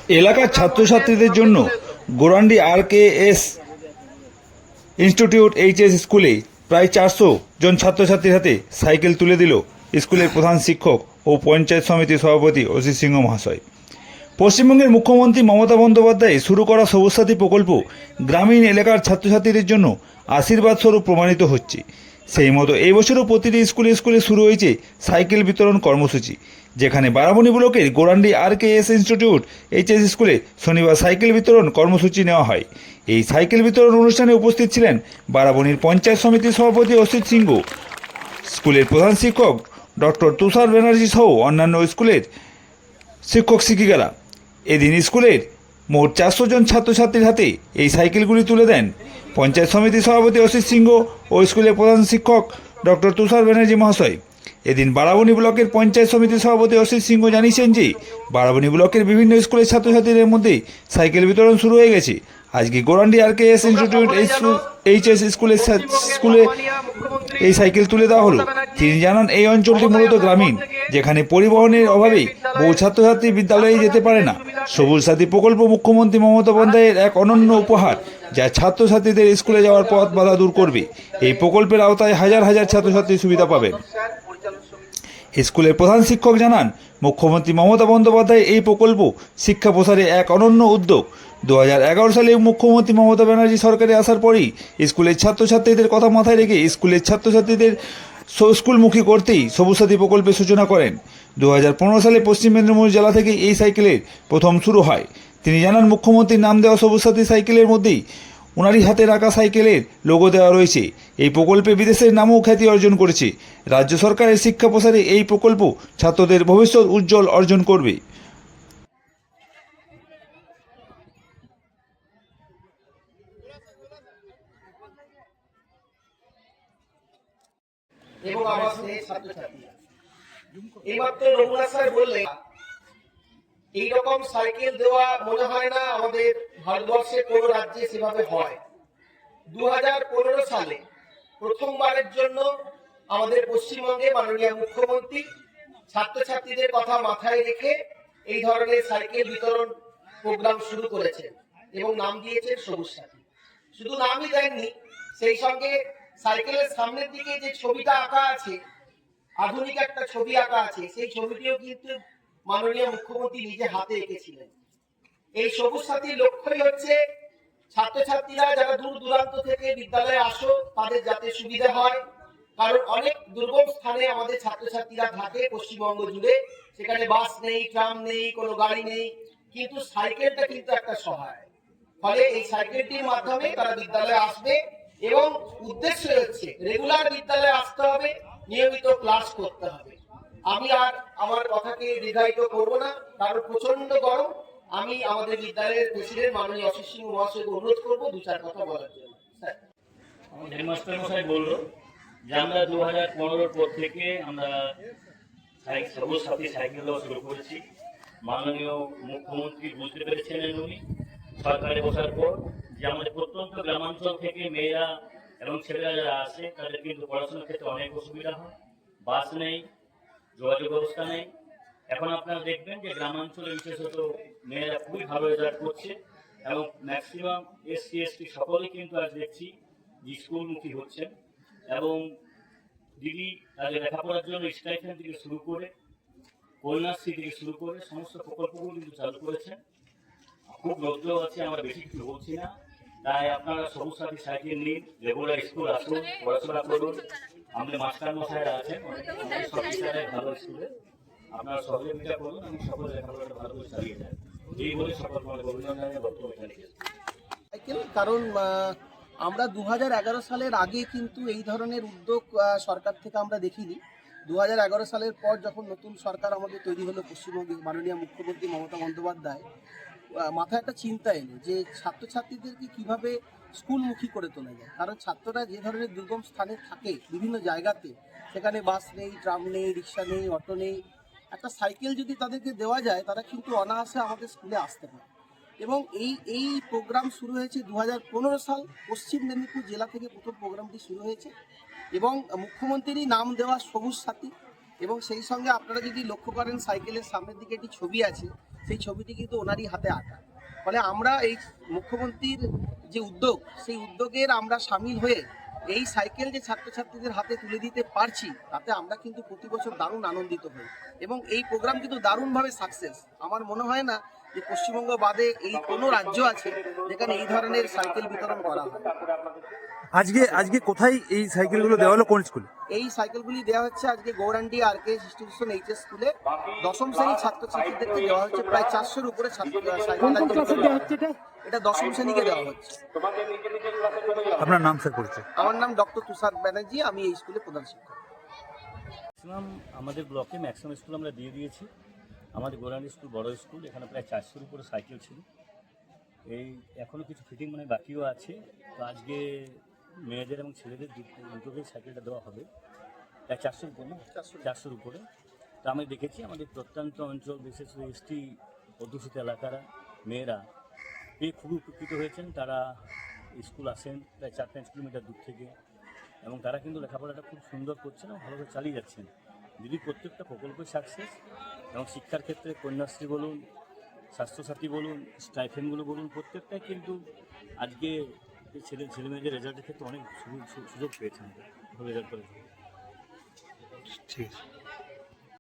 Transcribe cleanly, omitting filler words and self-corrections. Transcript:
এলাকার ছাত্রছাত্রীদের জন্য গোরান্ডি আর.কে.এস ইনস্টিটিউট এইচএস স্কুলে প্রায় 400 জন ছাত্রছাত্রীর হাতে সাইকেল তুলে দিল স্কুলের প্রধান শিক্ষক ও পঞ্চায়েত সমিতির সভাপতি অসিত সিংহ মহাশয়। পশ্চিমবঙ্গের মুখ্যমন্ত্রী মমতা বন্দ্যোপাধ্যায় শুরু করা সবুজ সাথী প্রকল্প গ্রামীণ এলাকার ছাত্রছাত্রীদের জন্য আশীর্বাদ স্বরূপ প্রমাণিত হচ্ছে। সেই মতো এই বছরও প্রতিটি স্কুলে স্কুলে শুরু হয়েছে সাইকেল বিতরণ কর্মসূচি, যেখানে বারাবণী ব্লকের গোরান্ডি আর.কে.এস ইনস্টিটিউট এইচএস স্কুলে শনিবার সাইকেল বিতরণ কর্মসূচি নেওয়া হয়। এই সাইকেল বিতরণ অনুষ্ঠানে উপস্থিত ছিলেন বারাবণীর পঞ্চায়েত সমিতির সভাপতি অসিত সিংহ, স্কুলের প্রধান শিক্ষক ডক্টর তুষার ব্যানার্জি সহ অন্যান্য স্কুলের শিক্ষক শিক্ষিকারা। এদিন স্কুলের মোট 400 জন ছাত্রছাত্রীর হাতে এই সাইকেলগুলি তুলে দেন পঞ্চায়েত সমিতির সভাপতি অসিত সিংহ ও স্কুলের প্রধান শিক্ষক ডক্টর তুষার ব্যানার্জি মহাশয়। এদিন বারাবণী ব্লকের পঞ্চায়েত সমিতির সভাপতি অসিত সিংহ জানিয়েছেন যে বারাবণী ব্লকের বিভিন্ন স্কুলের ছাত্রছাত্রীদের মধ্যে সাইকেল বিতরণ শুরু হয়ে গেছে। আজকে গোরান্ডি আর.কে.এস ইনস্টিটিউট এইচএস স্কুলে এই সাইকেল তুলে দেওয়া হলো। তিনি জানান, এই অঞ্চলটি মূলত গ্রামীণ, যেখানে পরিবহনের অভাবে বহু ছাত্রছাত্রী বিদ্যালয়ে যেতে পারে না। সবুজ সাথী প্রকল্প মুখ্যমন্ত্রী মমতা বন্দ্যোপাধ্যায়ের এক অনন্য উপহার, যা ছাত্রছাত্রীদের স্কুলে যাওয়ার পথ বাধা দূর করবে। এই প্রকল্পের আওতায় হাজার হাজার ছাত্রছাত্রী সুবিধা পাবেন। স্কুলের প্রধান শিক্ষক জানান, মুখ্যমন্ত্রী মমতা বন্দ্যোপাধ্যায় এই প্রকল্প শিক্ষা প্রসারে এক অনন্য উদ্যোগ। 2011 সালে মুখ্যমন্ত্রী মমতা ব্যানার্জি সরকারে আসার পরই স্কুলের ছাত্রছাত্রীদের কথা মাথায় রেখে স্কুলের ছাত্রছাত্রীদের স্কুলমুখী করতেই সবুজ সাথী প্রকল্পের সূচনা করেন। 2015 সালে পশ্চিম মেদিনীপুর জেলা থেকে এই সাইকেলের প্রথম শুরু হয়। তিনি জানান, মুখ্যমন্ত্রীর নাম দেওয়া সবুজ সাথী সাইকেলের মধ্যেই ওনারই হাতে রাখা সাইকেলের লোগো দেওয়া রয়েছে। এই প্রকল্পে বিদেশের নামও খ্যাতি অর্জন করেছে। রাজ্য সরকারের শিক্ষা প্রসারে এই প্রকল্প ছাত্রদের ভবিষ্যৎ উজ্জ্বল অর্জন করবে। এবং আমার স্নেহের ছাত্রছাত্রীরা, এইমাত্র রঘুনা স্যার বললেন, এইরকম সাইকেল দেওয়া মনে হয় না আমাদের ভারতবর্ষে কোন রাজ্যে সেভাবে হয়। 2015 সালে প্রথমবারের জন্য আমাদের পশ্চিমবঙ্গে মাননীয় মুখ্যমন্ত্রী ছাত্রছাত্রীদের কথা মাথায় রেখে এই ধরনের সাইকেল বিতরণ প্রোগ্রাম শুরু করেছেন এবং নাম দিয়েছেন সবুজ সাথী। শুধু নামই দেননি, সেই সঙ্গে সাইকেলের সামনের দিকে যে ছবিটা আঁকা আছে, আধুনিক একটা ছবি আঁকা আছে, সেই ছবিটিও কিন্তু মাননীয় মুখ্যমন্ত্রী নিজে হাতে এঁকেছিলেন। এই সবুজ সাথীর লক্ষ্যই হচ্ছে ছাত্রছাত্রীরা যারা দূর দূরান্ত থেকে বিদ্যালয়ে আসো তাদের যাতে সুবিধা হয়, কারণ অনেক দুর্গম স্থানে আমাদের ছাত্রছাত্রীরা থাকে পশ্চিমবঙ্গ জুড়ে, সেখানে বাস নেই, ট্রাম নেই, কোনো গাড়ি নেই, কিন্তু সাইকেলটা কিন্তু একটা সহায়। ফলে এই সাইকেলটির মাধ্যমে তারা বিদ্যালয়ে আসবে এবং উদ্দেশ্য হচ্ছে রেগুলার বিদ্যালয়ে আসতে হবে, নিয়মিত ক্লাস করতে হবে। আমি আর আমার কথাকে দীর্ঘায়িত করব না, কারণ প্রচন্ড গরম। আমি আমাদের বিদ্যালয়ের প্রেসিডেন্ট মাননীয় অসিত সিংহ মহাশয়কে অনুরোধ করবো 2-4 কথা বলার জন্য। হেডমাস্টার মশাই বলল যে আমরা 2015 পর থেকে আমরা সবুজ সাথী সাইকেল দেওয়া শুরু করেছি। মাননীয় মুখ্যমন্ত্রী বুঝতে পেরেছিলেন উনি সরকারে বসার পর যে আমাদের প্রত্যন্ত গ্রামাঞ্চল থেকে মেয়েরা এবং ছেলেরা যারা আসে তাদের কিন্তু পড়াশোনার ক্ষেত্রে অনেক অসুবিধা হয়। বাস নেই, যোগাযোগ ব্যবস্থা নেই। এখন আপনারা দেখবেন যে গ্রামাঞ্চলে বিশেষত মেয়েরা খুবই ভালো রেজাল্ট করছে এবং ম্যাক্সিমাম SC/ST সকলেই কিন্তু আজ দেখছি যে স্কুলমুখী হচ্ছেন এবং দিদি তাদের লেখাপড়ার জন্য স্টাইপেন্ড থেকে শুরু করে কন্যাশ্রী থেকে শুরু করে সমস্ত প্রকল্পগুলো কিন্তু চালু করেছেন। খুব রৌদ্র আছে, আমরা বেশি কিছু বলছি না। তাই আপনারা সবুজ সাথী সাইকেল নিন, রেগুলার স্কুল আসুন, পড়াশোনা করুন। আমাদের মাস্টার মশাইরা আছেন, সব টিচারের ভালো স্কুলে আপনারা সহযোগিতা করুন এবং সকল লেখাপড়াটা ভালো করে চালিয়ে যান। এই বলে সকল অভিনন্দনের বক্তব্য চালিয়ে সাইকেল, কারণ আমরা 2011 সালের আগে কিন্তু এই ধরনের উদ্যোগ সরকার থেকে আমরা দেখিনি। 2011 সালের পর যখন নতুন সরকার আমাদের তৈরি হলো পশ্চিমবঙ্গে, মাননীয় মুখ্যমন্ত্রী মমতা বন্দ্যোপাধ্যায় মাথায় একটা চিন্তা এলো যে ছাত্রছাত্রীদেরকে কিভাবে স্কুলমুখী করে তোলা যায়। কারণ ছাত্ররা যে ধরনের দুর্গম স্থানে থাকে বিভিন্ন জায়গাতে, সেখানে বাস নেই, ট্রাম নেই, রিক্সা নেই, অটো নেই, একটা সাইকেল যদি তাদেরকে দেওয়া যায় তারা কিন্তু অনায়াসে আমাদের স্কুলে আসতে পারে। এবং এই প্রোগ্রাম শুরু হয়েছে 2015 সাল, পশ্চিম মেদিনীপুর জেলা থেকে প্রথম প্রোগ্রামটি শুরু হয়েছে এবং মুখ্যমন্ত্রীরই নাম দেওয়া সবুজ সাথী। এবং সেই সঙ্গে আপনারা যদি লক্ষ্য করেন সাইকেলের সামনের দিকে একটি ছবি আছে, সেই ছবিটি কিন্তু ওনারই হাতে আঁকা। ফলে আমরা এই মুখ্যমন্ত্রীর যে উদ্যোগ, সেই উদ্যোগের আমরা সামিল হয়ে এই সাইকেল যে ছাত্রছাত্রীদের হাতে তুলে দিতে পারছি, তাতে আমরা কিন্তু প্রতি বছর দারুণ আনন্দিত হই এবং এই প্রোগ্রাম কিন্তু দারুণভাবে সাকসেস। আমার মনে হয় না যে পশ্চিমবঙ্গ বাদে এই কোনো রাজ্য আছে যেখানে এই ধরনের সাইকেল বিতরণ করা হয়। আজকে কোথায় এই সাইকেলগুলো দেওয়া হলো, কোন স্কুলে? এই সাইকেলগুলি দেওয়া হচ্ছে আজকে গৌরান্ডি আরকে ইনস্টিটিউশন এইচএস স্কুলে দশম শ্রেণীর ছাত্রছাত্রীদেরকে দেওয়া হচ্ছে। প্রায় 400-র উপরে সাইকেল এটা দশম শ্রেণীকে দেওয়া হচ্ছে। আপনার নাম স্যার পরিচয়? আমার নাম ডক্টর তুষার ব্যানার্জি, আমি এই স্কুলে প্রধান শিক্ষক। ম্যাক্সিমাম আমাদের ব্লকে ম্যাক্সিমাম স্কুল আমরা দিয়ে দিয়েছি। আমাদের গোরানি স্কুল বড় স্কুল, এখানে প্রায় 400-র উপরে সাইকেল ছিল। এই এখনও কিছু ফিটিং মানে বাকিও আছে। তো আজকে মেয়েদের এবং ছেলেদের দুটোকেই সাইকেলটা দেওয়া হবে। প্রায় 400-র উপরে, 400-র উপরে। তো আমি দেখেছি আমাদের প্রত্যন্ত অঞ্চল, বিশেষ করে এসটি অধ্যুষিত এলাকারা মেয়েরা পেয়ে খুবই উপকৃত হয়েছেন। তারা স্কুল আসেন প্রায় 4-5 কিলোমিটার দূর থেকে, এবং তারা কিন্তু লেখাপড়াটা খুব সুন্দর করছেন এবং ভালোভাবে চালিয়ে যাচ্ছেন। দিদির প্রত্যেকটা প্রকল্পই সাকসেস, এবং শিক্ষার ক্ষেত্রে কন্যাশ্রী বলুন, স্বাস্থ্যসাথী বলুন, স্টাইফেন্ডগুলো বলুন, প্রত্যেকটাই কিন্তু আজকে ছেলে মেয়েদের রেজাল্টের ক্ষেত্রে অনেক সুযোগ পেয়েছেন, ভালো রেজাল্ট করেছেন। ঠিক আছে।